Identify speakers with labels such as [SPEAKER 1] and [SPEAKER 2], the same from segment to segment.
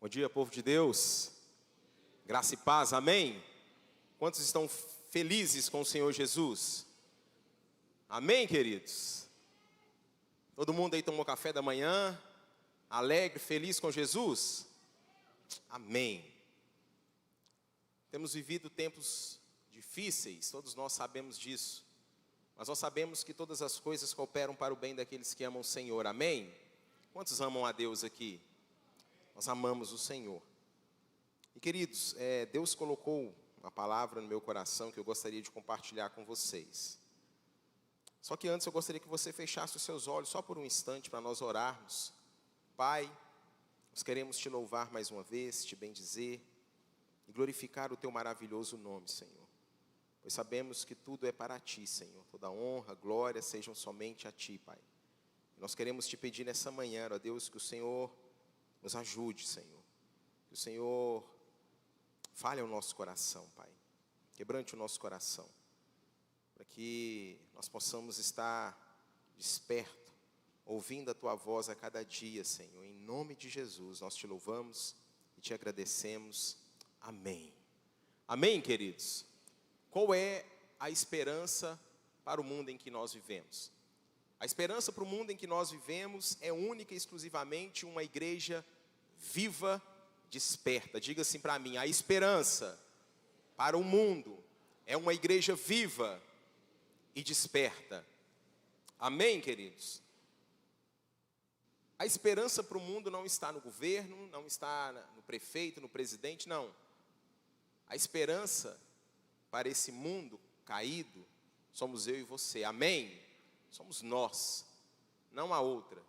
[SPEAKER 1] Bom dia, povo de Deus. Graça e paz, amém? Quantos estão felizes com o Senhor Jesus? Amém, queridos? Todo mundo aí tomou café da manhã, alegre, feliz com Jesus? Amém. Temos vivido tempos difíceis, todos nós sabemos disso. Mas nós sabemos que todas as coisas cooperam para o bem daqueles que amam o Senhor, amém? Quantos amam a Deus aqui? Nós amamos o Senhor. E queridos, Deus colocou uma palavra no meu coração que eu gostaria de compartilhar com vocês. Só que antes eu gostaria que você fechasse os seus olhos só por um instante para nós orarmos. Pai, nós queremos te louvar mais uma vez, te bendizer e glorificar o teu maravilhoso nome, Senhor. Pois sabemos que tudo é para ti, Senhor. Toda honra, glória sejam somente a ti, Pai. E nós queremos te pedir nessa manhã, ó Deus, que o Senhor nos ajude, Senhor. Que o Senhor fale ao nosso coração, Pai. Quebrante o nosso coração. Para que nós possamos estar despertos, ouvindo a Tua voz a cada dia, Senhor. Em nome de Jesus, nós te louvamos e te agradecemos. Amém. Amém, queridos? Qual é a esperança para o mundo em que nós vivemos? A esperança para o mundo em que nós vivemos é única e exclusivamente uma igreja viva, desperta. Diga assim para mim, a esperança para o mundo é uma igreja viva e desperta. Amém, queridos? A esperança para o mundo não está no governo, não está no prefeito, no presidente, não. A esperança para esse mundo caído somos eu e você, amém? Somos nós, não há outra.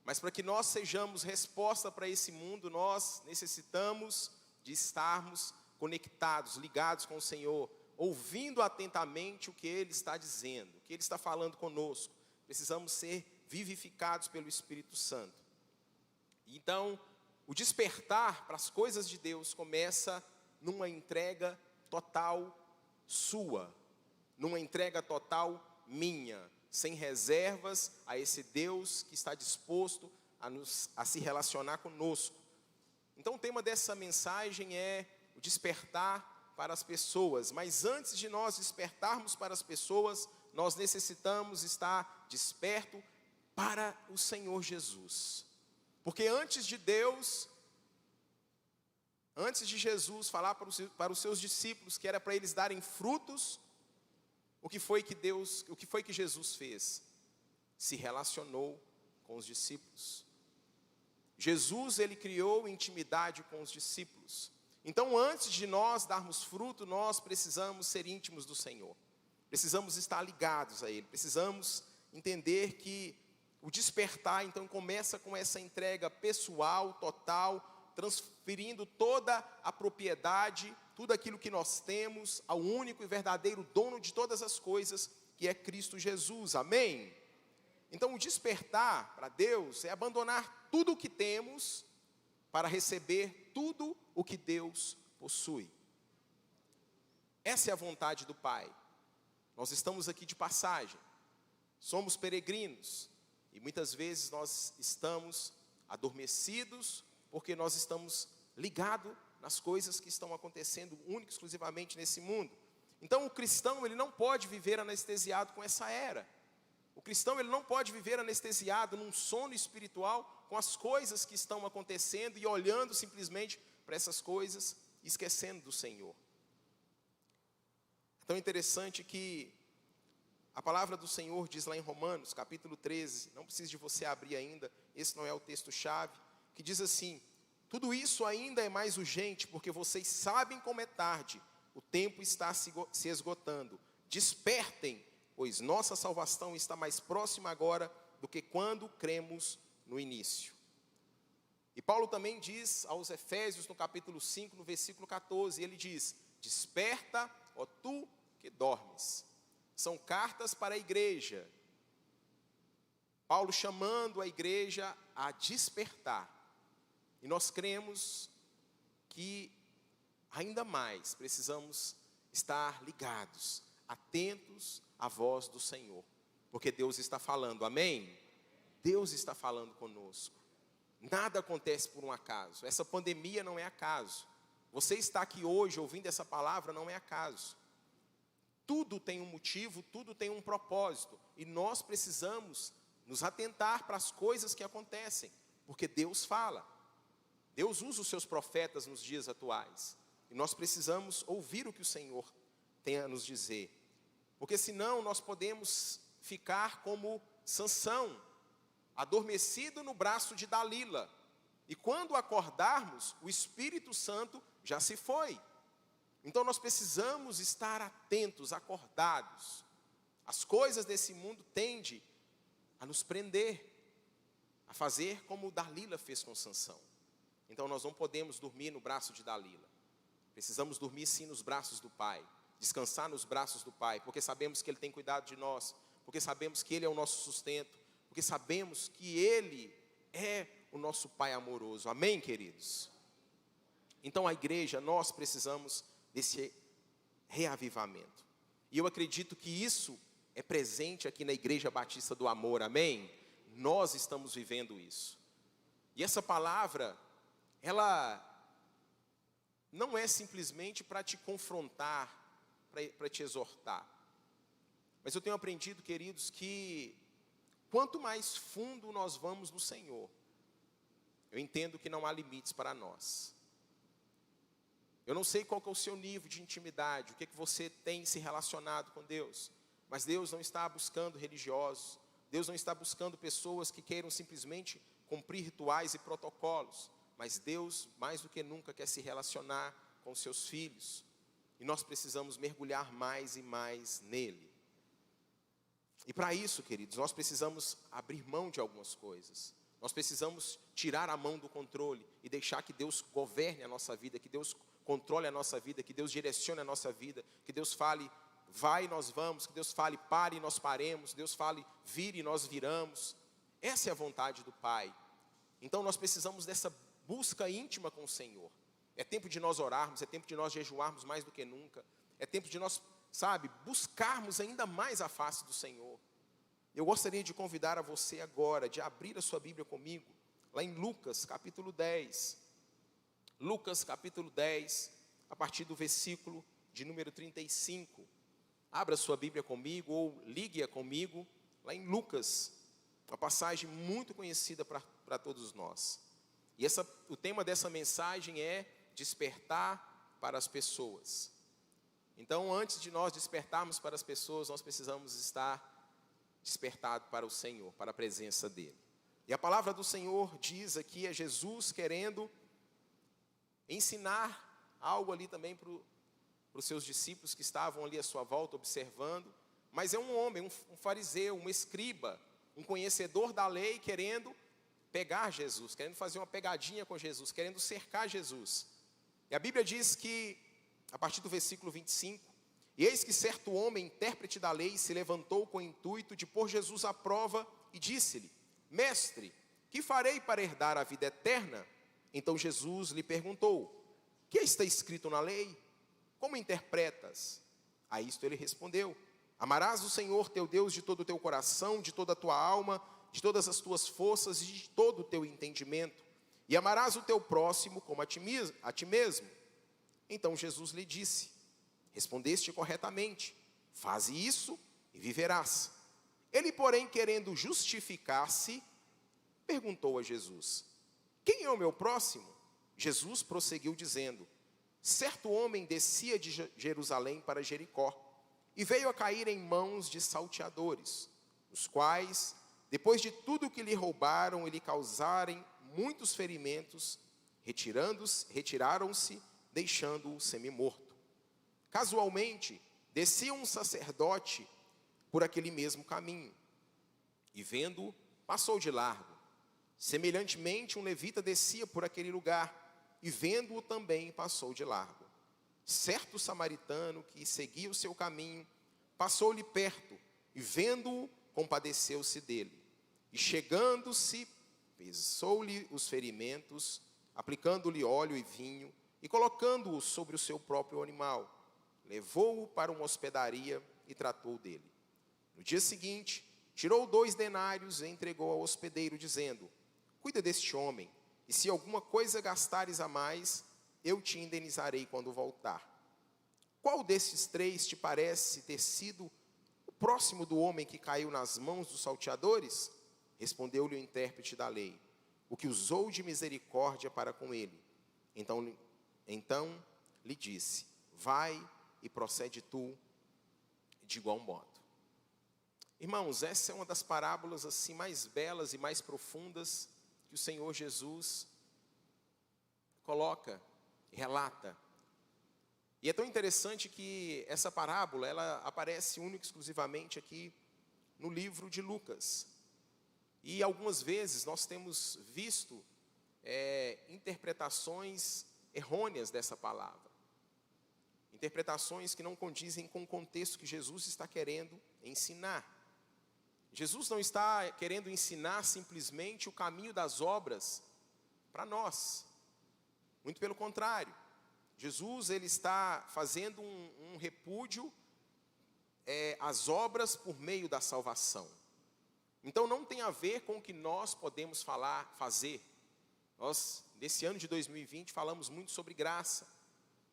[SPEAKER 1] Mas para que nós sejamos resposta para esse mundo, nós necessitamos de estarmos conectados, ligados com o Senhor, ouvindo atentamente o que Ele está dizendo, o que Ele está falando conosco. Precisamos ser vivificados pelo Espírito Santo. Então, o despertar para as coisas de Deus começa numa entrega total sua, numa entrega total minha, sem reservas a esse Deus que está disposto a se relacionar conosco. Então o tema dessa mensagem é o despertar para as pessoas. Mas antes de nós despertarmos para as pessoas, nós necessitamos estar desperto para o Senhor Jesus. Porque antes de Jesus falar para os seus discípulos que era para eles darem frutos, o que foi que Jesus fez? Se relacionou com os discípulos. Jesus, ele criou intimidade com os discípulos. Então, antes de nós darmos fruto, nós precisamos ser íntimos do Senhor. Precisamos estar ligados a Ele. Precisamos entender que o despertar, então, começa com essa entrega pessoal, total, transferindo toda a propriedade, tudo aquilo que nós temos, ao único e verdadeiro dono de todas as coisas, que é Cristo Jesus, amém? Então o despertar para Deus é abandonar tudo o que temos, para receber tudo o que Deus possui. Essa é a vontade do Pai. Nós estamos aqui de passagem, somos peregrinos, e muitas vezes nós estamos adormecidos, porque nós estamos ligados nas coisas que estão acontecendo única e exclusivamente nesse mundo. Então o cristão, ele não pode viver anestesiado com essa era. O cristão, ele não pode viver anestesiado num sono espiritual com as coisas que estão acontecendo e olhando simplesmente para essas coisas e esquecendo do Senhor. É tão interessante que a palavra do Senhor diz lá em Romanos, capítulo 13, não precisa de você abrir ainda, esse não é o texto-chave, que diz assim: tudo isso ainda é mais urgente, porque vocês sabem como é tarde, o tempo está se esgotando. Despertem, pois nossa salvação está mais próxima agora do que quando cremos no início. E Paulo também diz aos Efésios, no capítulo 5, no versículo 14, ele diz: desperta, ó tu que dormes. São cartas para a igreja. Paulo chamando a igreja a despertar. E nós cremos que ainda mais precisamos estar ligados, atentos à voz do Senhor. Porque Deus está falando, amém? Deus está falando conosco. Nada acontece por um acaso. Essa pandemia não é acaso. Você está aqui hoje ouvindo essa palavra não é acaso. Tudo tem um motivo, tudo tem um propósito. E nós precisamos nos atentar para as coisas que acontecem. Porque Deus fala. Deus usa os seus profetas nos dias atuais. E nós precisamos ouvir o que o Senhor tem a nos dizer. Porque senão nós podemos ficar como Sansão, adormecido no braço de Dalila. E quando acordarmos, o Espírito Santo já se foi. Então nós precisamos estar atentos, acordados. As coisas desse mundo tendem a nos prender, a fazer como Dalila fez com Sansão. Então nós não podemos dormir no braço de Dalila. Precisamos dormir sim nos braços do Pai, descansar nos braços do Pai, porque sabemos que Ele tem cuidado de nós, porque sabemos que Ele é o nosso sustento, porque sabemos que Ele é o nosso Pai amoroso. Amém, queridos? Então a igreja, nós precisamos desse reavivamento. E eu acredito que isso é presente aqui na Igreja Batista do Amor, amém? Nós estamos vivendo isso. E essa palavra, ela não é simplesmente para te confrontar, para te exortar. Mas eu tenho aprendido, queridos, que quanto mais fundo nós vamos no Senhor, eu entendo que não há limites para nós. Eu não sei qual que é o seu nível de intimidade, o que você tem se relacionado com Deus. Mas Deus não está buscando religiosos. Deus não está buscando pessoas que queiram simplesmente cumprir rituais e protocolos. Mas Deus, mais do que nunca, quer se relacionar com seus filhos. E nós precisamos mergulhar mais e mais nele. E para isso, queridos, nós precisamos abrir mão de algumas coisas. Nós precisamos tirar a mão do controle e deixar que Deus governe a nossa vida, que Deus controle a nossa vida, que Deus direcione a nossa vida, que Deus fale, vai e nós vamos, que Deus fale, pare e nós paremos, Deus fale, vire e nós viramos. Essa é a vontade do Pai. Então nós precisamos dessa busca íntima com o Senhor. É tempo de nós orarmos, é tempo de nós jejuarmos mais do que nunca. É tempo de nós, buscarmos ainda mais a face do Senhor. Eu gostaria de convidar a você agora, de abrir a sua Bíblia comigo, lá em Lucas capítulo 10. Lucas capítulo 10, a partir do versículo de número 35. Abra sua Bíblia comigo ou ligue-a comigo, lá em Lucas, uma passagem muito conhecida para todos nós. E o tema dessa mensagem é despertar para as pessoas. Então, antes de nós despertarmos para as pessoas, nós precisamos estar despertados para o Senhor, para a presença dEle. E a palavra do Senhor diz aqui, é Jesus querendo ensinar algo ali também para os seus discípulos que estavam ali à sua volta observando. Mas é um homem, um fariseu, um escriba, um conhecedor da lei querendo pegar Jesus, querendo fazer uma pegadinha com Jesus, querendo cercar Jesus. E a Bíblia diz que, a partir do versículo 25, e eis que certo homem, intérprete da lei, se levantou com o intuito de pôr Jesus à prova e disse-lhe: Mestre, que farei para herdar a vida eterna? Então Jesus lhe perguntou: que está escrito na lei? Como interpretas? A isto ele respondeu: amarás o Senhor teu Deus de todo o teu coração, de toda a tua alma, de todas as tuas forças e de todo o teu entendimento, e amarás o teu próximo como a ti mesmo. Então Jesus lhe disse: respondeste corretamente, faze isso e viverás. Ele, porém, querendo justificar-se, perguntou a Jesus: quem é o meu próximo? Jesus prosseguiu dizendo: certo homem descia de Jerusalém para Jericó, e veio a cair em mãos de salteadores, os quais, depois de tudo que lhe roubaram e lhe causarem muitos ferimentos, retiraram-se, deixando-o semi-morto. Casualmente, descia um sacerdote por aquele mesmo caminho, e vendo-o, passou de largo. Semelhantemente, um levita descia por aquele lugar, e vendo-o também passou de largo. Certo samaritano que seguia o seu caminho, passou-lhe perto, e vendo-o, compadeceu-se dele. E chegando-se, pesou-lhe os ferimentos, aplicando-lhe óleo e vinho, e colocando-o sobre o seu próprio animal, levou-o para uma hospedaria e tratou dele. No dia seguinte, tirou 2 denários e entregou ao hospedeiro, dizendo: cuida deste homem, e se alguma coisa gastares a mais, eu te indenizarei quando voltar. Qual desses três te parece ter sido o próximo do homem que caiu nas mãos dos salteadores? Respondeu-lhe o intérprete da lei: o que usou de misericórdia para com ele. Então lhe disse: vai e procede tu de igual modo. Irmãos, essa é uma das parábolas assim mais belas e mais profundas que o Senhor Jesus coloca, relata. E é tão interessante que essa parábola, ela aparece única e exclusivamente aqui no livro de Lucas. E algumas vezes nós temos visto interpretações errôneas dessa palavra. Interpretações que não condizem com o contexto que Jesus está querendo ensinar. Jesus não está querendo ensinar simplesmente o caminho das obras para nós. Muito pelo contrário. Jesus ele está fazendo um repúdio às obras por meio da salvação. Então não tem a ver com o que nós podemos fazer. Nós, nesse ano de 2020, falamos muito sobre graça.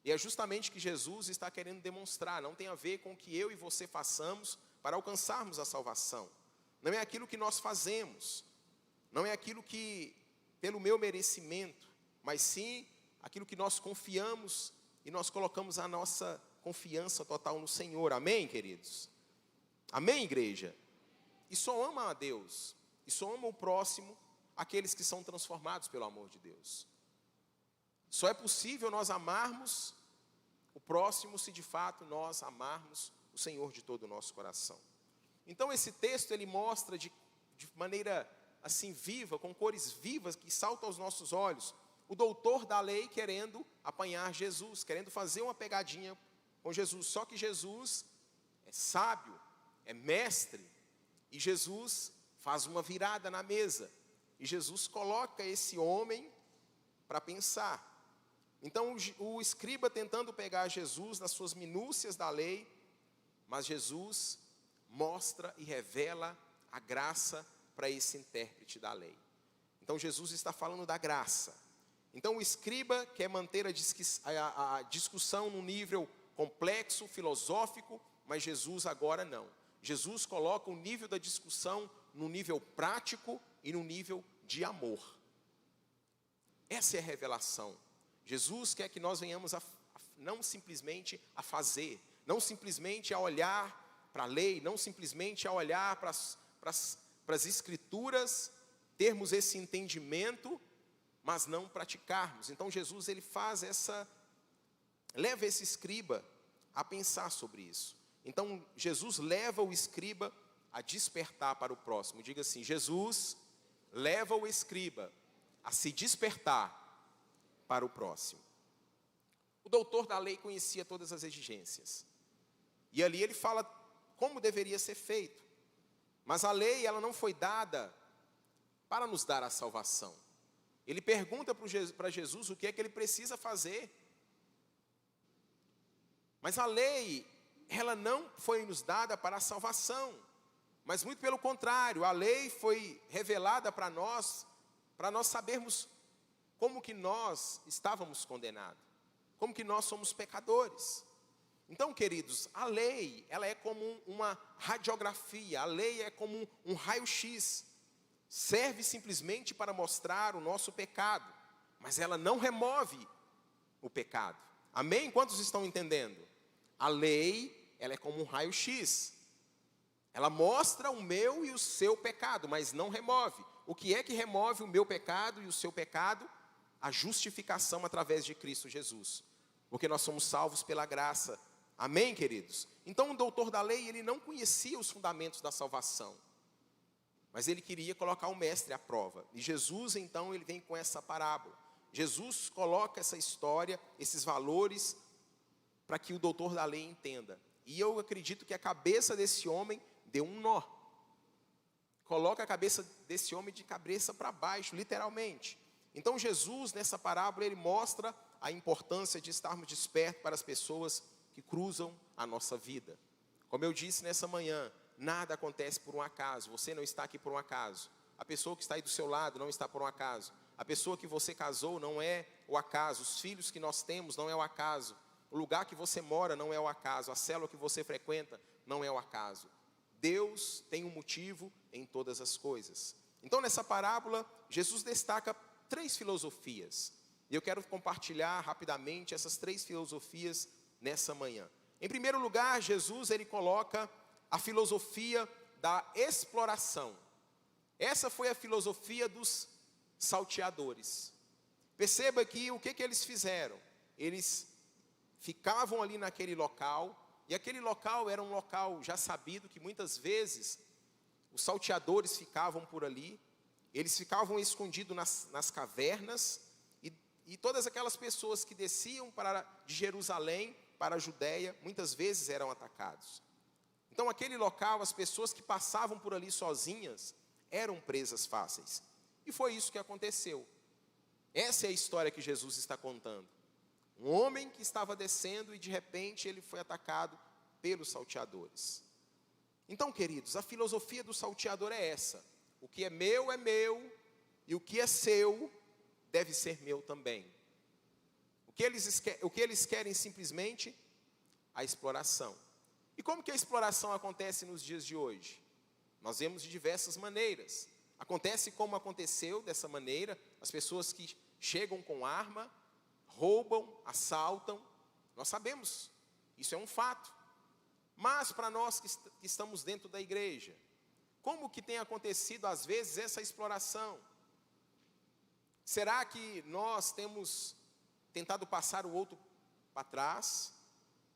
[SPEAKER 1] E é justamente o que Jesus está querendo demonstrar. Não tem a ver com o que eu e você façamos para alcançarmos a salvação. Não é aquilo que nós fazemos. Não é aquilo que, pelo meu merecimento, mas sim aquilo que nós confiamos e nós colocamos a nossa confiança total no Senhor. Amém, queridos? Amém, igreja? E só ama a Deus, e só ama o próximo, aqueles que são transformados pelo amor de Deus. Só é possível nós amarmos o próximo se de fato nós amarmos o Senhor de todo o nosso coração. Então esse texto ele mostra de maneira assim viva, com cores vivas que saltam aos nossos olhos, o doutor da lei querendo apanhar Jesus, querendo fazer uma pegadinha com Jesus. Só que Jesus é sábio, é mestre, e Jesus faz uma virada na mesa. E Jesus coloca esse homem para pensar. Então o escriba tentando pegar Jesus nas suas minúcias da lei, mas Jesus mostra e revela a graça para esse intérprete da lei. Então Jesus está falando da graça. Então o escriba quer manter a discussão num nível complexo, filosófico, mas Jesus agora não. Jesus coloca o nível da discussão no nível prático e no nível de amor. Essa é a revelação. Jesus quer que nós venhamos não simplesmente a fazer, não simplesmente a olhar para a lei, não simplesmente a olhar para as escrituras, termos esse entendimento, mas não praticarmos. Então Jesus ele leva esse escriba a pensar sobre isso. Então Jesus leva o escriba a despertar para o próximo. Diga assim: Jesus leva o escriba a se despertar para o próximo. O doutor da lei conhecia todas as exigências. E ali ele fala como deveria ser feito. Mas a lei ela não foi dada para nos dar a salvação. Ele pergunta para Jesus o que é que ele precisa fazer. Mas a lei, ela não foi nos dada para a salvação. Mas muito pelo contrário, a lei foi revelada para nós sabermos como que nós estávamos condenados. Como que nós somos pecadores. Então, queridos, a lei, ela é como uma radiografia. A lei é como um raio-x. Serve simplesmente para mostrar o nosso pecado, mas ela não remove o pecado. Amém? Quantos estão entendendo? A lei, ela é como um raio-x. Ela mostra o meu e o seu pecado, mas não remove. O que é que remove o meu pecado e o seu pecado? A justificação através de Cristo Jesus. Porque nós somos salvos pela graça. Amém, queridos? Então o doutor da lei, ele não conhecia os fundamentos da salvação. Mas ele queria colocar o mestre à prova. E Jesus, então, ele vem com essa parábola. Jesus coloca essa história, esses valores, para que o doutor da lei entenda. E eu acredito que a cabeça desse homem deu um nó. Coloca a cabeça desse homem de cabeça para baixo, literalmente. Então Jesus, nessa parábola, ele mostra a importância de estarmos despertos para as pessoas que cruzam a nossa vida. Como eu disse nessa manhã, nada acontece por um acaso. Você não está aqui por um acaso. A pessoa que está aí do seu lado não está por um acaso. A pessoa que você casou não é o acaso. Os filhos que nós temos não é o acaso. O lugar que você mora não é o acaso. A célula que você frequenta não é o acaso. Deus tem um motivo em todas as coisas. Então, nessa parábola, Jesus destaca 3 filosofias. E eu quero compartilhar rapidamente essas 3 filosofias nessa manhã. Em primeiro lugar, Jesus ele coloca a filosofia da exploração. Essa foi a filosofia dos salteadores. Perceba que o que eles fizeram? Eles ficavam ali naquele local, e aquele local era um local já sabido que muitas vezes os salteadores ficavam por ali, eles ficavam escondidos nas cavernas, e todas aquelas pessoas que desciam de Jerusalém para a Judéia, muitas vezes eram atacados. Então aquele local, as pessoas que passavam por ali sozinhas, eram presas fáceis. E foi isso que aconteceu. Essa é a história que Jesus está contando. Um homem que estava descendo e de repente ele foi atacado pelos salteadores. Então, queridos, a filosofia do salteador é essa. O que é meu, e o que é seu deve ser meu também. O que eles querem simplesmente? A exploração. E como que a exploração acontece nos dias de hoje? Nós vemos de diversas maneiras. Acontece como aconteceu dessa maneira, as pessoas que chegam com arma, roubam, assaltam. Nós sabemos, isso é um fato. Mas para nós que estamos dentro da igreja, como que tem acontecido às vezes essa exploração? Será que nós temos tentado passar o outro para trás?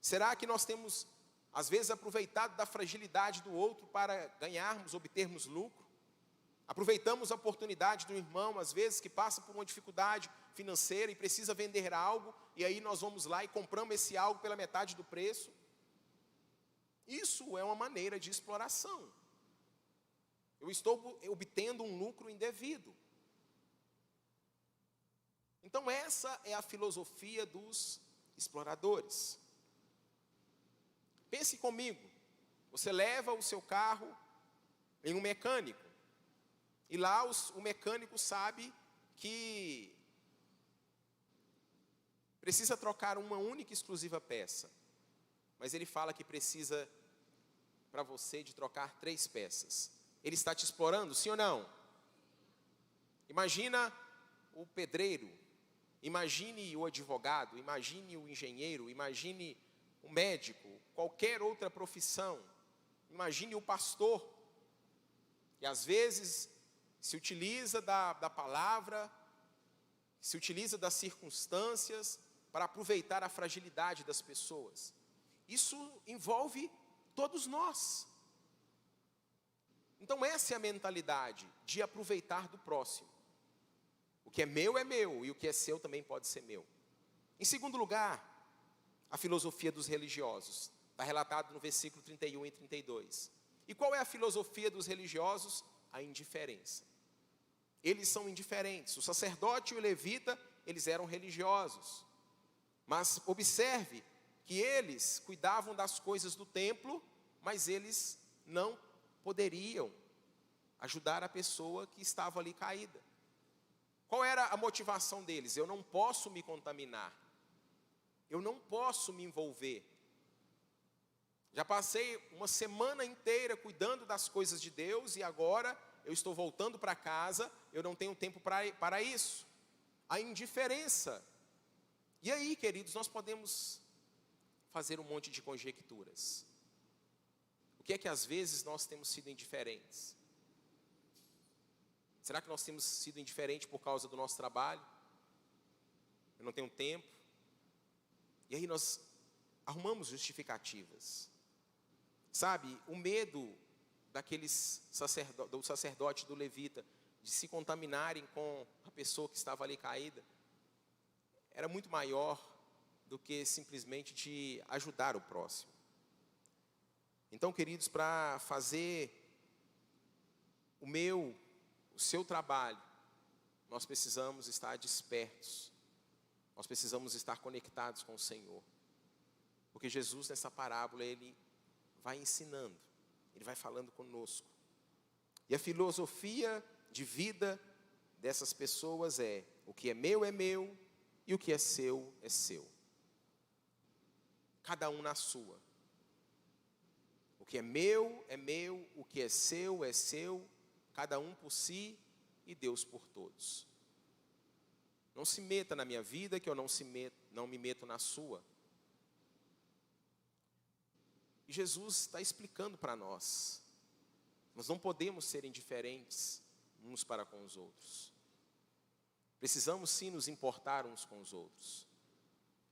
[SPEAKER 1] Será que nós temos às vezes aproveitado da fragilidade do outro para ganharmos, obtermos lucro? Aproveitamos a oportunidade do irmão, às vezes, que passa por uma dificuldade financeira e precisa vender algo, e aí nós vamos lá e compramos esse algo pela metade do preço. Isso é uma maneira de exploração. Eu estou obtendo um lucro indevido. Então essa é a filosofia dos exploradores. Pense comigo, você leva o seu carro em um mecânico, e lá o mecânico sabe que precisa trocar uma única e exclusiva peça, mas ele fala que precisa para você de trocar 3 peças. Ele está te explorando, sim ou não? Imagina o pedreiro, imagine o advogado, imagine o engenheiro, imagine o médico, qualquer outra profissão, imagine o pastor, que às vezes se utiliza da palavra, se utiliza das circunstâncias para aproveitar a fragilidade das pessoas. Isso envolve todos nós. Então essa é a mentalidade de aproveitar do próximo. O que é meu e o que é seu também pode ser meu. Em segundo lugar, a filosofia dos religiosos. Está relatado no versículo 31 e 32. E qual é a filosofia dos religiosos? A indiferença. Eles são indiferentes. O sacerdote e o levita, eles eram religiosos. Mas observe que eles cuidavam das coisas do templo, mas eles não poderiam ajudar a pessoa que estava ali caída. Qual era a motivação deles? Eu não posso me contaminar. Eu não posso me envolver. Já passei uma semana inteira cuidando das coisas de Deus e agora eu estou voltando para casa, eu não tenho tempo para isso. A indiferença. E aí, queridos, nós podemos fazer um monte de conjecturas. O que é que às vezes nós temos sido indiferentes? Será que nós temos sido indiferentes por causa do nosso trabalho? Eu não tenho tempo. E aí nós arrumamos justificativas. Sabe, o medo do sacerdote, do levita, de se contaminarem com a pessoa que estava ali caída, era muito maior do que simplesmente de ajudar o próximo. Então, queridos, para fazer o seu trabalho, nós precisamos estar despertos, nós precisamos estar conectados com o Senhor, porque Jesus nessa parábola, Ele vai ensinando, Ele vai falando conosco, e a filosofia de vida dessas pessoas é: o que é meu e o que é seu é seu. Cada um na sua. O que é meu, o que é seu, cada um por si e Deus por todos. Não se meta na minha vida que eu não me meto na sua. E Jesus está explicando para nós não podemos ser indiferentes uns para com os outros. Precisamos sim nos importar uns com os outros.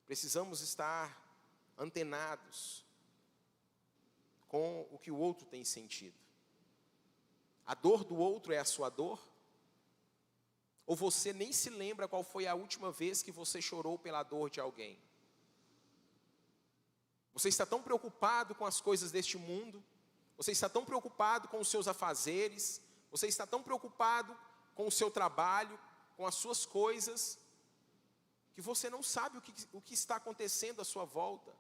[SPEAKER 1] Precisamos estar antenados com o que o outro tem sentido. A dor do outro é a sua dor? Ou você nem se lembra qual foi a última vez que você chorou pela dor de alguém? Você está tão preocupado com as coisas deste mundo, você está tão preocupado com os seus afazeres, você está tão preocupado com o seu trabalho, com as suas coisas, que você não sabe o que está acontecendo à sua volta.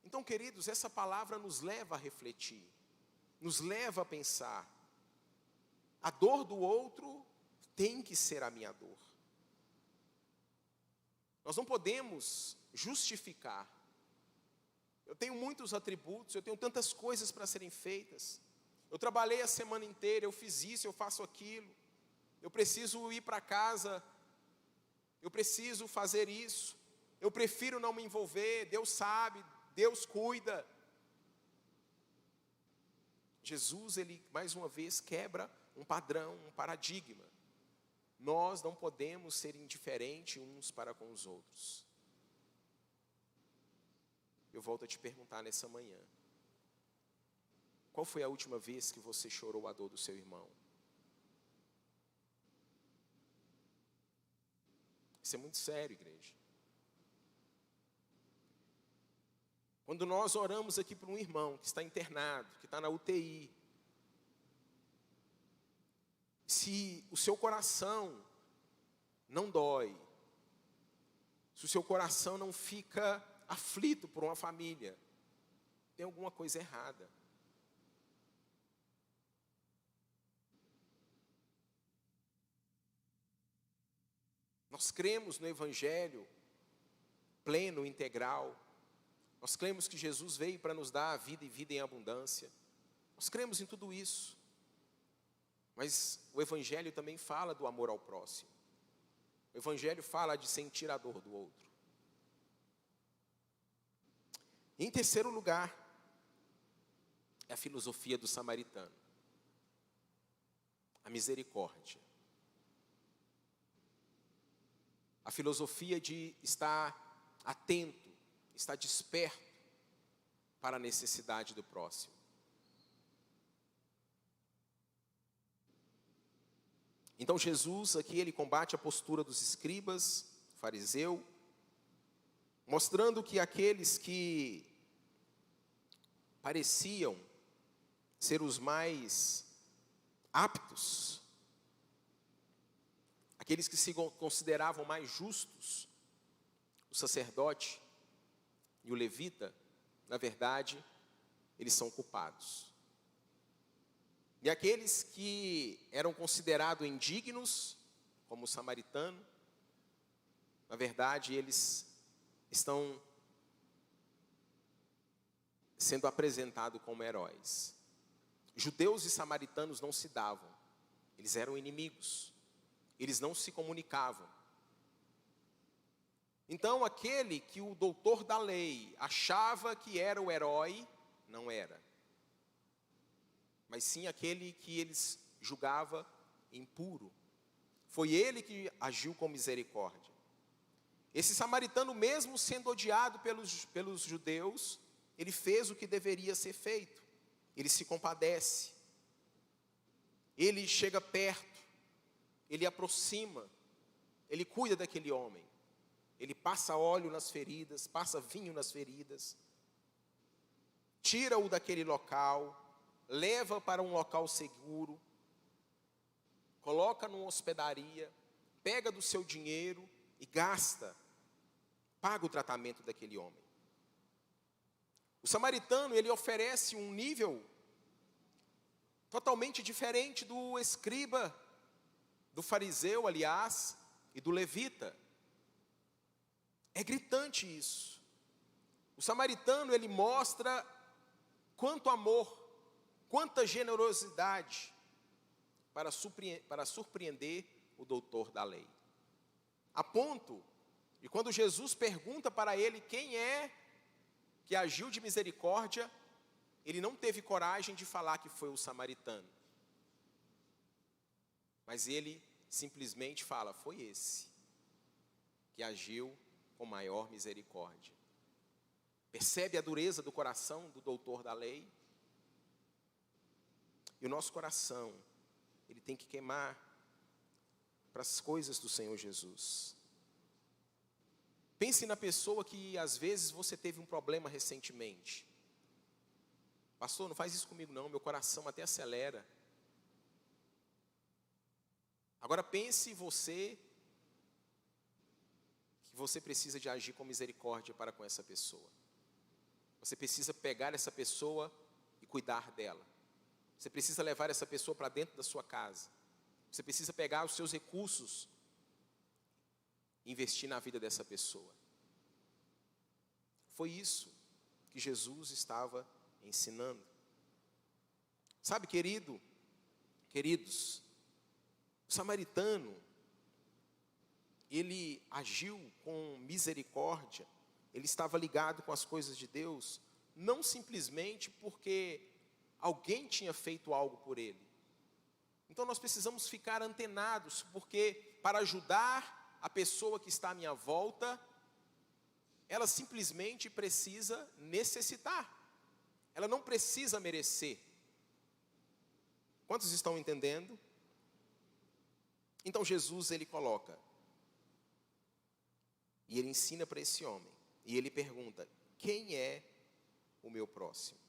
[SPEAKER 1] Então, queridos, essa palavra nos leva a refletir, nos leva a pensar. A dor do outro tem que ser a minha dor. Nós não podemos justificar. Eu tenho muitos atributos, eu tenho tantas coisas para serem feitas. Eu trabalhei a semana inteira, eu fiz isso, eu faço aquilo. Eu preciso ir para casa, eu preciso fazer isso. Eu prefiro não me envolver, Deus sabe, Deus cuida. Jesus, ele mais uma vez quebra um padrão, um paradigma. Nós não podemos ser indiferentes uns para com os outros. Eu volto a te perguntar nessa manhã: qual foi a última vez que você chorou a dor do seu irmão? Isso é muito sério, igreja. Quando nós oramos aqui por um irmão que está internado, que está na UTI, se o seu coração não dói, se o seu coração não fica aflito por uma família, tem alguma coisa errada. Nós cremos no Evangelho pleno, integral. Nós cremos que Jesus veio para nos dar a vida e vida em abundância. Nós cremos em tudo isso. Mas o Evangelho também fala do amor ao próximo. O Evangelho fala de sentir a dor do outro. Em terceiro lugar, é a filosofia do samaritano. A misericórdia. A filosofia de estar atento, estar desperto para a necessidade do próximo. Então Jesus aqui, ele combate a postura dos escribas, fariseu, mostrando que aqueles que pareciam ser os mais aptos, aqueles que se consideravam mais justos, o sacerdote e o levita, na verdade, eles são culpados. E aqueles que eram considerados indignos, como o samaritano, na verdade, eles estão sendo apresentados como heróis. Judeus e samaritanos não se davam, eles eram inimigos, eles não se comunicavam. Então, aquele que o doutor da lei achava que era o herói, não era. Mas sim aquele que eles julgava impuro. Foi ele que agiu com misericórdia. Esse samaritano, mesmo sendo odiado pelos judeus, ele fez o que deveria ser feito. Ele se compadece. Ele chega perto. Ele aproxima. Ele cuida daquele homem. Ele passa óleo nas feridas, passa vinho nas feridas. Tira-o daquele local. Leva para um local seguro, coloca numa hospedaria, pega do seu dinheiro e gasta, paga o tratamento daquele homem. O samaritano, ele oferece um nível Totalmente diferente do escriba, do fariseu, aliás, e do levita. É gritante isso. O samaritano, ele mostra quanto amor, quanta generosidade para surpreender o doutor da lei. A ponto de quando Jesus pergunta para ele quem é que agiu de misericórdia, ele não teve coragem de falar que foi o samaritano. Mas ele simplesmente fala, foi esse que agiu com maior misericórdia. Percebe a dureza do coração do doutor da lei? E o nosso coração, ele tem que queimar para as coisas do Senhor Jesus. Pense na pessoa que às vezes você teve um problema recentemente. Pastor, não faz isso comigo não, meu coração até acelera. Agora pense você, que você precisa de agir com misericórdia para com essa pessoa. Você precisa pegar essa pessoa e cuidar dela. Você precisa levar essa pessoa para dentro da sua casa. Você precisa pegar os seus recursos e investir na vida dessa pessoa. Foi isso que Jesus estava ensinando. Sabe, queridos, o samaritano, ele agiu com misericórdia, ele estava ligado com as coisas de Deus, não simplesmente porque alguém tinha feito algo por ele. Então nós precisamos ficar antenados, porque para ajudar a pessoa que está à minha volta, ela simplesmente precisa necessitar. Ela não precisa merecer. Quantos estão entendendo? Então Jesus, ele coloca, e ele ensina para esse homem, e ele pergunta, quem é o meu próximo?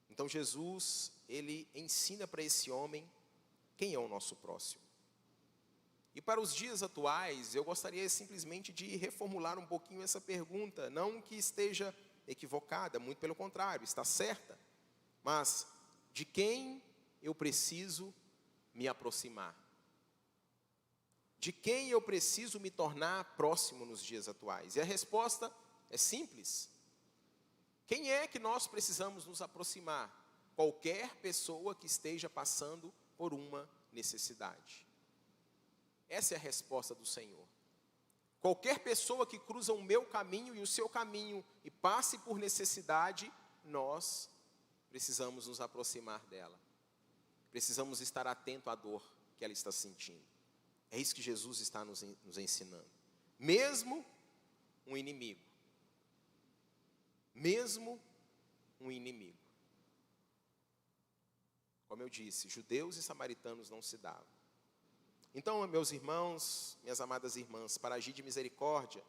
[SPEAKER 1] Então Jesus, ele ensina para esse homem, quem é o nosso próximo? E para os dias atuais, eu gostaria simplesmente de reformular um pouquinho essa pergunta, não que esteja equivocada, muito pelo contrário, está certa, mas de quem eu preciso me aproximar? De quem eu preciso me tornar próximo nos dias atuais? E a resposta é simples. Quem é que nós precisamos nos aproximar? Qualquer pessoa que esteja passando por uma necessidade. Essa é a resposta do Senhor. Qualquer pessoa que cruza o meu caminho e o seu caminho e passe por necessidade, nós precisamos nos aproximar dela. Precisamos estar atento à dor que ela está sentindo. É isso que Jesus está nos ensinando. Mesmo um inimigo. Mesmo um inimigo. Como eu disse, judeus e samaritanos não se davam. Então, meus irmãos, minhas amadas irmãs, para agir de misericórdia,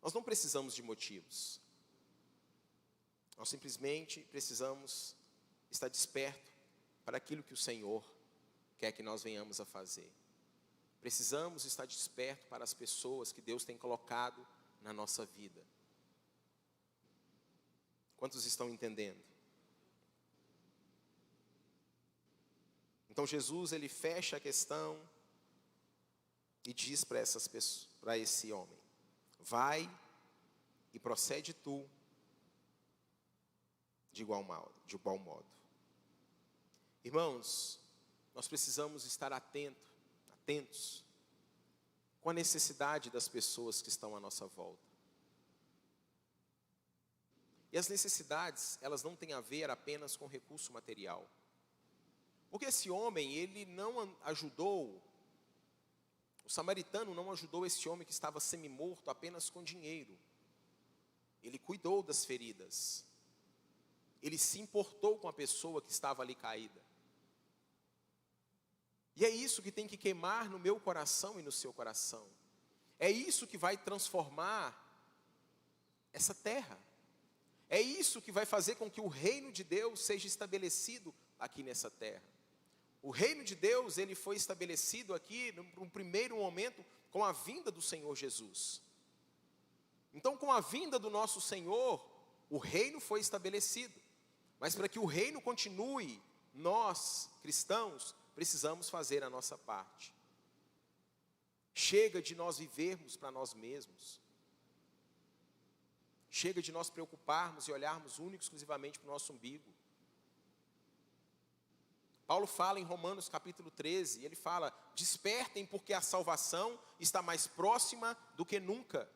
[SPEAKER 1] nós não precisamos de motivos. Nós simplesmente precisamos estar desperto para aquilo que o Senhor quer que nós venhamos a fazer. Precisamos estar desperto para as pessoas que Deus tem colocado na nossa vida. Quantos estão entendendo? Então Jesus, ele fecha a questão e diz para esse homem, vai e procede tu de igual modo. Irmãos, nós precisamos estar atentos com a necessidade das pessoas que estão à nossa volta. E as necessidades, elas não têm a ver apenas com recurso material. Porque esse homem, ele não ajudou, o samaritano não ajudou esse homem que estava semi-morto apenas com dinheiro. Ele cuidou das feridas. Ele se importou com a pessoa que estava ali caída. E é isso que tem que queimar no meu coração e no seu coração. É isso que vai transformar essa terra. É isso que vai fazer com que o reino de Deus seja estabelecido aqui nessa terra. O reino de Deus, ele foi estabelecido aqui, no primeiro momento, com a vinda do Senhor Jesus. Então, com a vinda do nosso Senhor, o reino foi estabelecido. Mas para que o reino continue nós, cristãos, precisamos fazer a nossa parte. Chega de nós vivermos para nós mesmos. Chega de nós preocuparmos e olharmos único e exclusivamente para o nosso umbigo. Paulo fala em Romanos capítulo 13, ele fala: despertem porque a salvação está mais próxima do que nunca.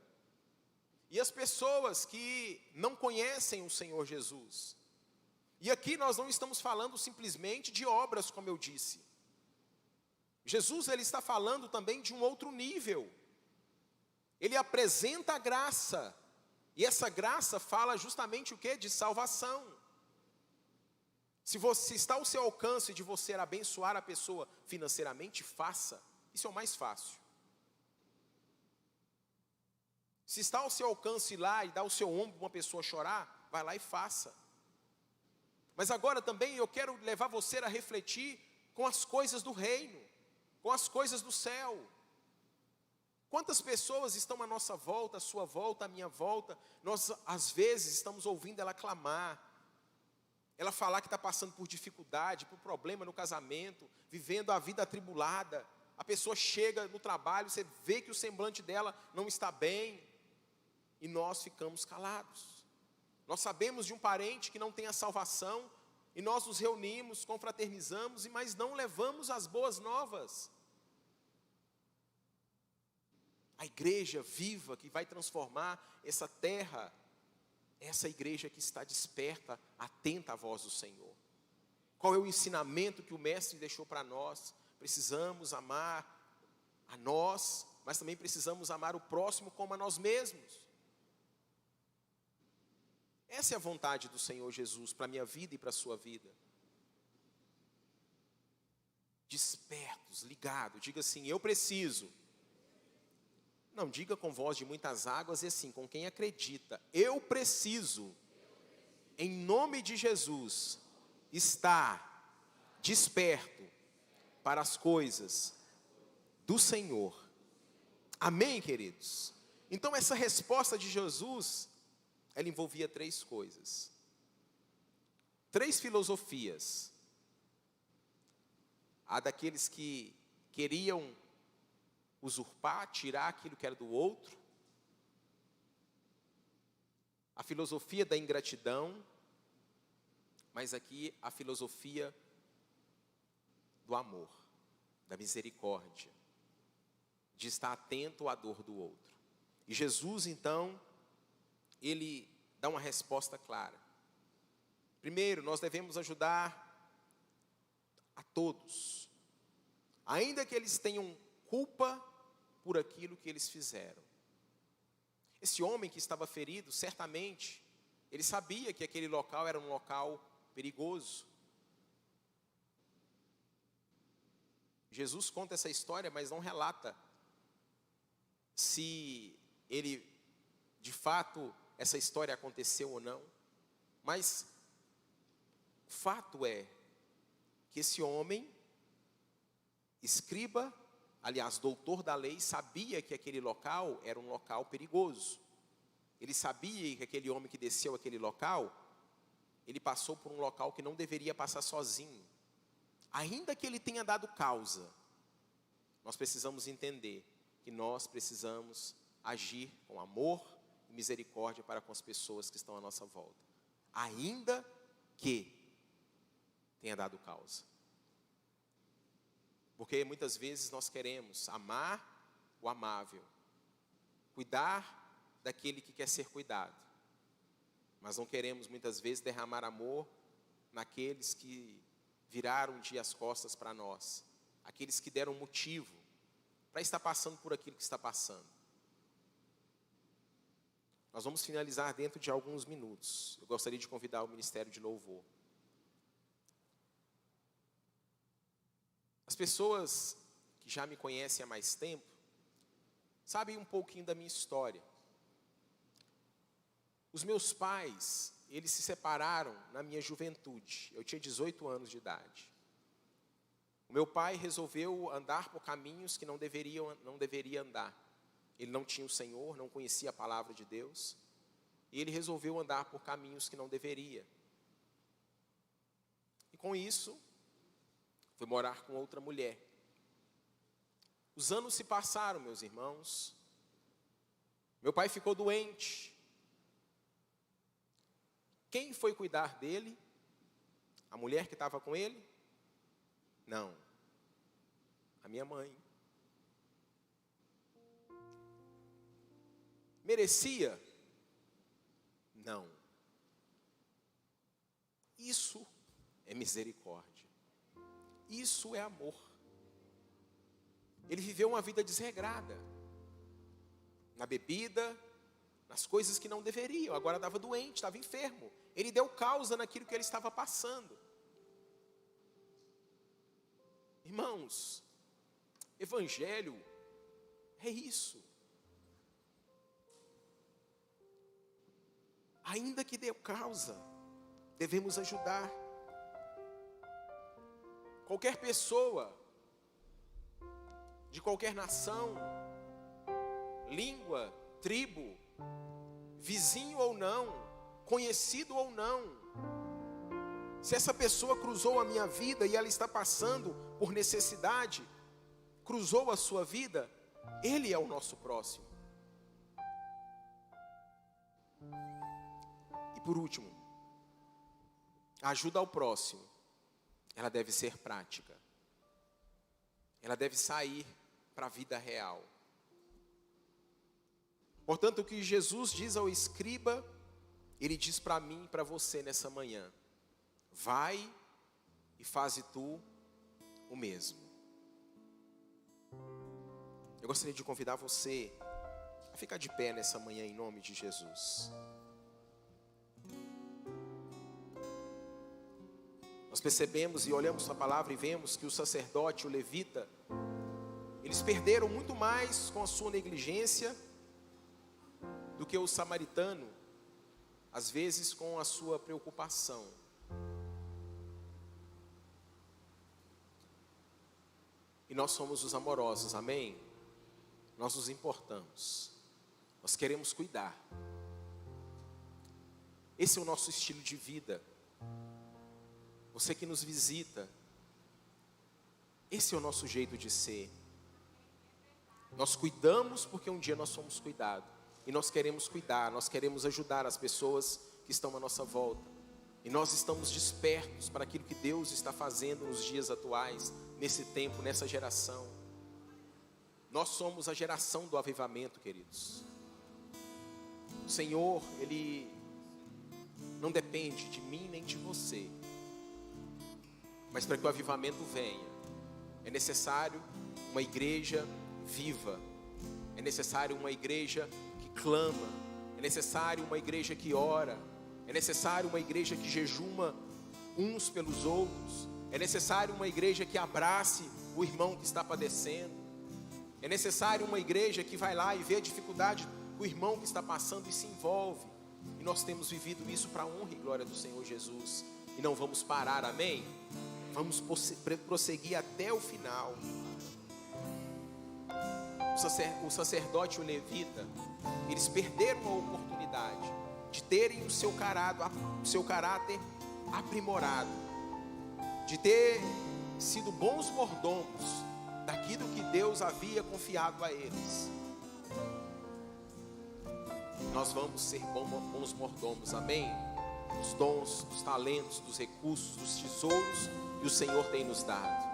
[SPEAKER 1] E as pessoas que não conhecem o Senhor Jesus, e aqui nós não estamos falando simplesmente de obras, como eu disse. Jesus, ele está falando também de um outro nível. Ele apresenta a graça, e essa graça fala justamente o quê? De salvação. Se está ao seu alcance de você abençoar a pessoa financeiramente, faça. Isso é o mais fácil. Se está ao seu alcance ir lá e dar o seu ombro para uma pessoa chorar, vai lá e faça. Mas agora também eu quero levar você a refletir com as coisas do reino, com as coisas do céu. Quantas pessoas estão à nossa volta, à sua volta, à minha volta, nós às vezes estamos ouvindo ela clamar, ela falar que está passando por dificuldade, por problema no casamento, vivendo a vida atribulada. A pessoa chega no trabalho, você vê que o semblante dela não está bem, e nós ficamos calados. Nós sabemos de um parente que não tem a salvação, e nós nos reunimos, confraternizamos, mas não levamos as boas novas. A igreja viva que vai transformar essa terra, essa igreja que está desperta, atenta à voz do Senhor. Qual é o ensinamento que o Mestre deixou para nós? Precisamos amar a nós, mas também precisamos amar o próximo como a nós mesmos. Essa é a vontade do Senhor Jesus para a minha vida e para a sua vida. Despertos, ligados, diga assim: eu preciso. Não, diga com voz de muitas águas e assim, com quem acredita. Eu preciso, em nome de Jesus, estar desperto para as coisas do Senhor. Amém, queridos? Então essa resposta de Jesus, ela envolvia 3 coisas. 3 filosofias. A daqueles que queriam usurpar, tirar aquilo que era do outro. A filosofia da ingratidão, mas aqui a filosofia do amor, da misericórdia, de estar atento à dor do outro. E Jesus, então, ele dá uma resposta clara. Primeiro, nós devemos ajudar a todos, ainda que eles tenham culpa por aquilo que eles fizeram. Esse homem que estava ferido, certamente, ele sabia que aquele local era um local perigoso. Jesus conta essa história, mas não relata se ele, de fato, essa história aconteceu ou não. Mas o fato é que esse homem, escriba, aliás, doutor da lei, sabia que aquele local era um local perigoso. Ele sabia que aquele homem que desceu aquele local, ele passou por um local que não deveria passar sozinho. Ainda que ele tenha dado causa, nós precisamos entender que nós precisamos agir com amor e misericórdia para com as pessoas que estão à nossa volta. Ainda que tenha dado causa. Porque muitas vezes nós queremos amar o amável, cuidar daquele que quer ser cuidado, mas não queremos muitas vezes derramar amor naqueles que viraram um dia as costas para nós, aqueles que deram motivo para estar passando por aquilo que está passando. Nós vamos finalizar dentro de alguns minutos. Eu gostaria de convidar o Ministério de Louvor. As pessoas que já me conhecem há mais tempo, sabem um pouquinho da minha história. Os meus pais, eles se separaram na minha juventude. Eu tinha 18 anos de idade. O meu pai resolveu andar por caminhos que não deveria andar. Ele não tinha o Senhor, não conhecia a palavra de Deus. E ele resolveu andar por caminhos que não deveria. E com isso, Foi morar com outra mulher. Os anos se passaram, meus irmãos. Meu pai ficou doente. Quem foi cuidar dele? A mulher que estava com ele? Não. A minha mãe. Merecia? Não. Isso é misericórdia. Isso é amor. Ele viveu uma vida desregrada. Na bebida, nas coisas que não deveriam. Agora estava doente, estava enfermo. Ele deu causa naquilo que ele estava passando. Irmãos, evangelho é isso. Ainda que deu causa, devemos ajudar. Qualquer pessoa, de qualquer nação, língua, tribo, vizinho ou não, conhecido ou não, se essa pessoa cruzou a minha vida e ela está passando por necessidade, cruzou a sua vida, ele é o nosso próximo. E por último, a ajuda ao próximo, ela deve ser prática. Ela deve sair para a vida real. Portanto, o que Jesus diz ao escriba, ele diz para mim e para você nessa manhã: vai e faze tu o mesmo. Eu gostaria de convidar você a ficar de pé nessa manhã em nome de Jesus. Nós percebemos e olhamos a palavra e vemos que o sacerdote, o levita, eles perderam muito mais com a sua negligência do que o samaritano, às vezes com a sua preocupação. E nós somos os amorosos, amém? Nós nos importamos, nós queremos cuidar. Esse é o nosso estilo de vida. Você que nos visita, esse é o nosso jeito de ser. Nós cuidamos porque um dia nós fomos cuidados. E nós queremos cuidar, nós queremos ajudar as pessoas que estão à nossa volta. E nós estamos despertos para aquilo que Deus está fazendo nos dias atuais, nesse tempo, nessa geração. Nós somos a geração do avivamento, queridos. O Senhor, Ele não depende de mim nem de você. Mas para que o avivamento venha, é necessário uma igreja viva. É necessário uma igreja que clama. É necessário uma igreja que ora. É necessário uma igreja que jejuma uns pelos outros. É necessário uma igreja que abrace o irmão que está padecendo. É necessário uma igreja que vai lá e vê a dificuldade do irmão que está passando e se envolve. E nós temos vivido isso para a honra e glória do Senhor Jesus. E não vamos parar, amém? Vamos prosseguir até o final. O sacerdote e o levita, eles perderam a oportunidade de terem o seu caráter aprimorado, de ter sido bons mordomos daquilo que Deus havia confiado a eles. Nós vamos ser bons mordomos, amém? Dos dons, dos talentos, dos recursos, dos tesouros que o Senhor tem nos dado.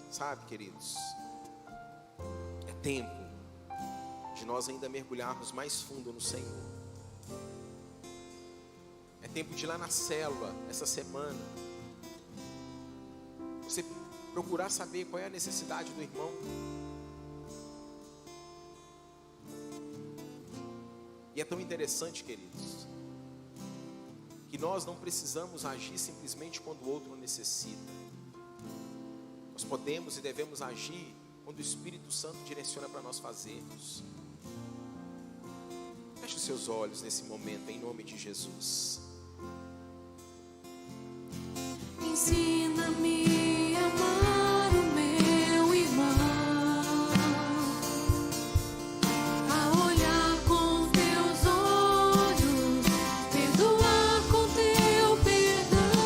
[SPEAKER 1] Sabe, queridos, é tempo de nós ainda mergulharmos mais fundo no Senhor. É tempo de ir lá na célula, essa semana, você procurar saber qual é a necessidade do irmão. E é tão interessante, queridos, que nós não precisamos agir simplesmente quando o outro necessita. Nós podemos e devemos agir quando o Espírito Santo direciona para nós fazermos. Feche os seus olhos nesse momento, em nome de Jesus.
[SPEAKER 2] Ensina-me a amar o meu irmão, a olhar com teus olhos, perdoar com teu perdão.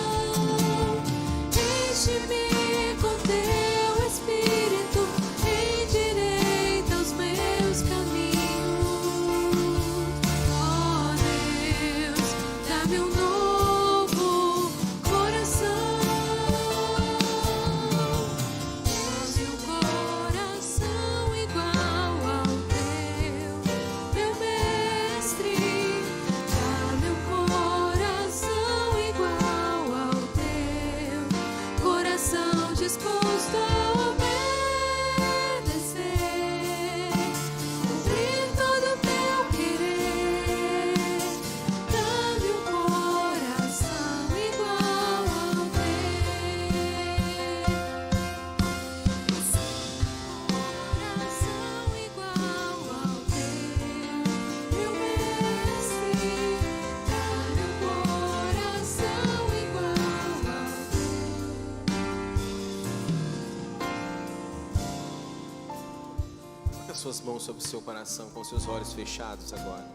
[SPEAKER 1] Coloque as suas mãos sobre o seu coração, com seus olhos fechados agora.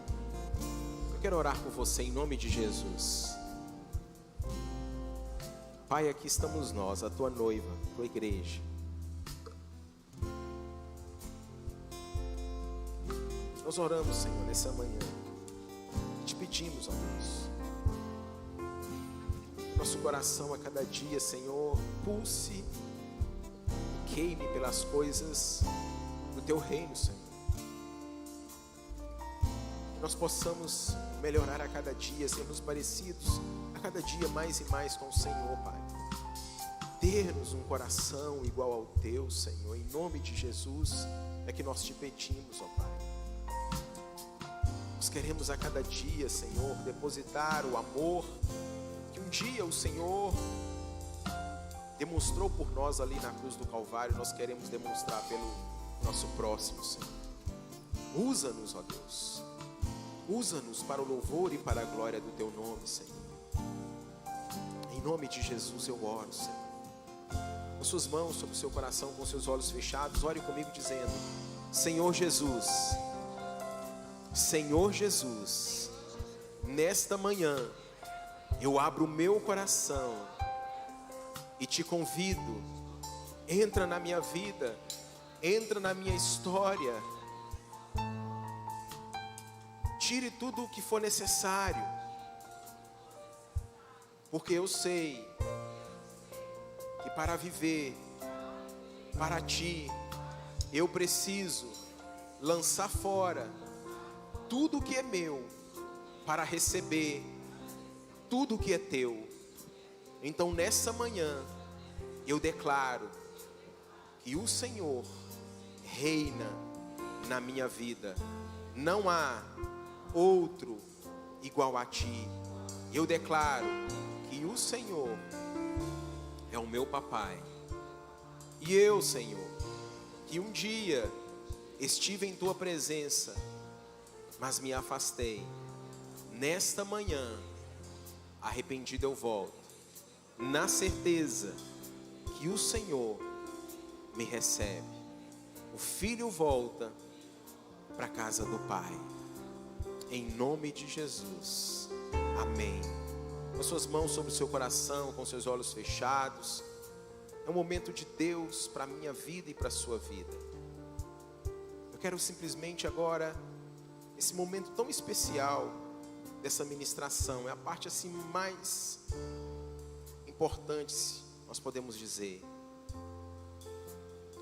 [SPEAKER 1] Eu quero orar por você em nome de Jesus. Pai, aqui estamos nós, a tua noiva, a tua igreja. Nós oramos, Senhor, nessa manhã. Te pedimos, ó Deus. Nosso coração a cada dia, Senhor, pulse, queime pelas coisas do teu reino, Senhor. Que nós possamos melhorar a cada dia, sermos parecidos a cada dia mais e mais com o Senhor, Pai. Ter-nos um coração igual ao teu, Senhor, em nome de Jesus, é que nós te pedimos, ó Pai. Nós queremos a cada dia, Senhor, depositar o amor que um dia o Senhor demonstrou por nós ali na cruz do Calvário. Nós queremos demonstrar pelo nosso próximo, Senhor. Usa-nos, ó Deus. Usa-nos para o louvor e para a glória do teu nome, Senhor. Em nome de Jesus eu oro, Senhor. Com suas mãos sobre o seu coração, com seus olhos fechados, ore comigo dizendo: Senhor Jesus, Senhor Jesus, nesta manhã eu abro o meu coração e te convido, entra na minha vida, entra na minha história, tire tudo o que for necessário, porque eu sei que para viver para ti, eu preciso lançar fora tudo o que é meu, para receber tudo o que é teu. Então nessa manhã, eu declaro que o Senhor reina na minha vida. Não há outro igual a ti. Eu declaro que o Senhor é o meu papai. E eu, Senhor, que um dia estive em tua presença, mas me afastei. Nesta manhã, arrependido eu volto, na certeza que o Senhor me recebe. O filho volta para a casa do Pai. Em nome de Jesus. Amém. Com suas mãos sobre o seu coração, com seus olhos fechados. É um momento de Deus para a minha vida e para a sua vida. Eu quero simplesmente agora, esse momento tão especial dessa ministração, é a parte assim mais importante, nós podemos dizer.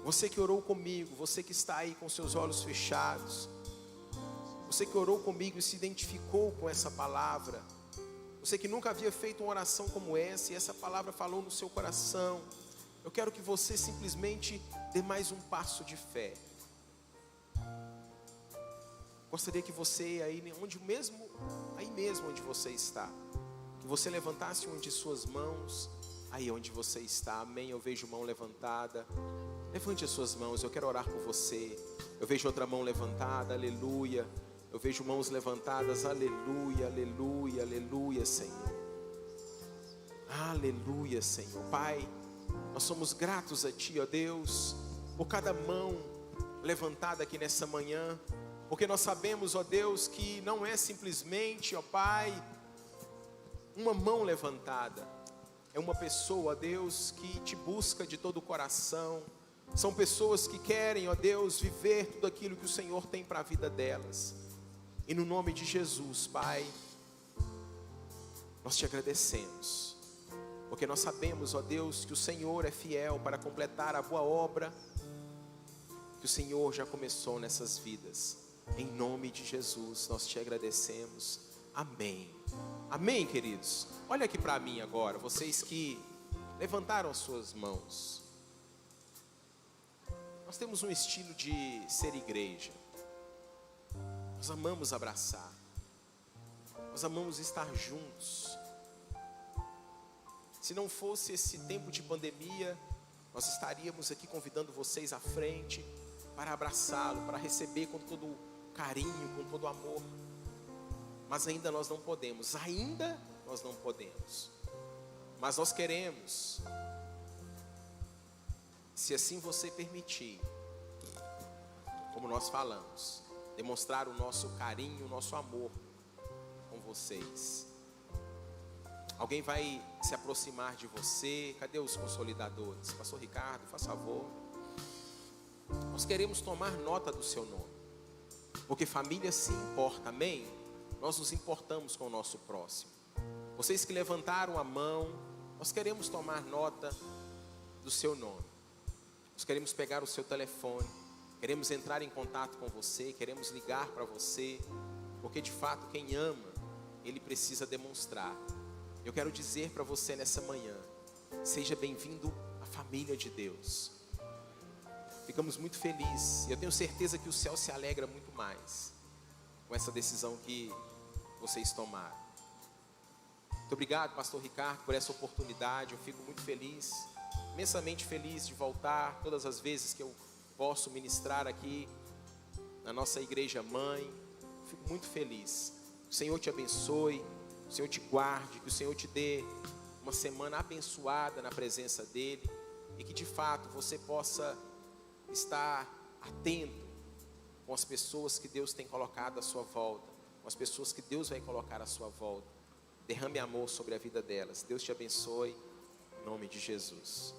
[SPEAKER 1] Você que orou comigo, você que está aí com seus olhos fechados, você que orou comigo e se identificou com essa palavra, você que nunca havia feito uma oração como essa e essa palavra falou no seu coração, eu quero que você simplesmente dê mais um passo de fé. Gostaria que você aí mesmo onde você está, que você levantasse uma de suas mãos, aí onde você está. Amém. Eu vejo mão levantada. Levante as suas mãos, eu quero orar por você. Eu vejo outra mão levantada, aleluia. Eu vejo mãos levantadas, aleluia, aleluia, aleluia, Senhor. Aleluia, Senhor. Pai, nós somos gratos a Ti, ó Deus, por cada mão levantada aqui nessa manhã, porque nós sabemos, ó Deus, que não é simplesmente, ó Pai, uma mão levantada. É uma pessoa, ó Deus, que te busca de todo o coração. São pessoas que querem, ó Deus, viver tudo aquilo que o Senhor tem para a vida delas. E no nome de Jesus, Pai, nós te agradecemos, porque nós sabemos, ó Deus, que o Senhor é fiel para completar a boa obra que o Senhor já começou nessas vidas. Em nome de Jesus, nós te agradecemos. Amém. Amém, queridos. Olha aqui para mim agora, vocês que levantaram as suas mãos. Nós temos um estilo de ser igreja. Nós amamos abraçar. Nós amamos estar juntos. Se não fosse esse tempo de pandemia, nós estaríamos aqui convidando vocês à frente para abraçá-lo, para receber com todo carinho, com todo amor. Mas ainda nós não podemos. Mas nós queremos, se assim você permitir, como nós falamos, demonstrar o nosso carinho, o nosso amor com vocês. Alguém vai se aproximar de você. Cadê os consolidadores? Pastor Ricardo, faz favor. Nós queremos tomar nota do seu nome, porque família se importa, amém? Nós nos importamos com o nosso próximo. Vocês que levantaram a mão, nós queremos tomar nota do seu nome. Nós queremos pegar o seu telefone, queremos entrar em contato com você, queremos ligar para você, porque de fato quem ama, ele precisa demonstrar. Eu quero dizer para você nessa manhã, seja bem-vindo à família de Deus. Ficamos muito felizes, e eu tenho certeza que o céu se alegra muito mais com essa decisão que vocês tomaram. Muito obrigado, pastor Ricardo, por essa oportunidade. Eu fico muito feliz, imensamente feliz de voltar todas as vezes que eu posso ministrar aqui na nossa igreja mãe. Fico muito feliz. O Senhor te abençoe, o Senhor te guarde, que o Senhor te dê uma semana abençoada na presença dEle, e que de fato você possa estar atento com as pessoas que Deus tem colocado à sua volta, com as pessoas que Deus vai colocar à sua volta. Derrame amor sobre a vida delas. Deus te abençoe, em nome de Jesus.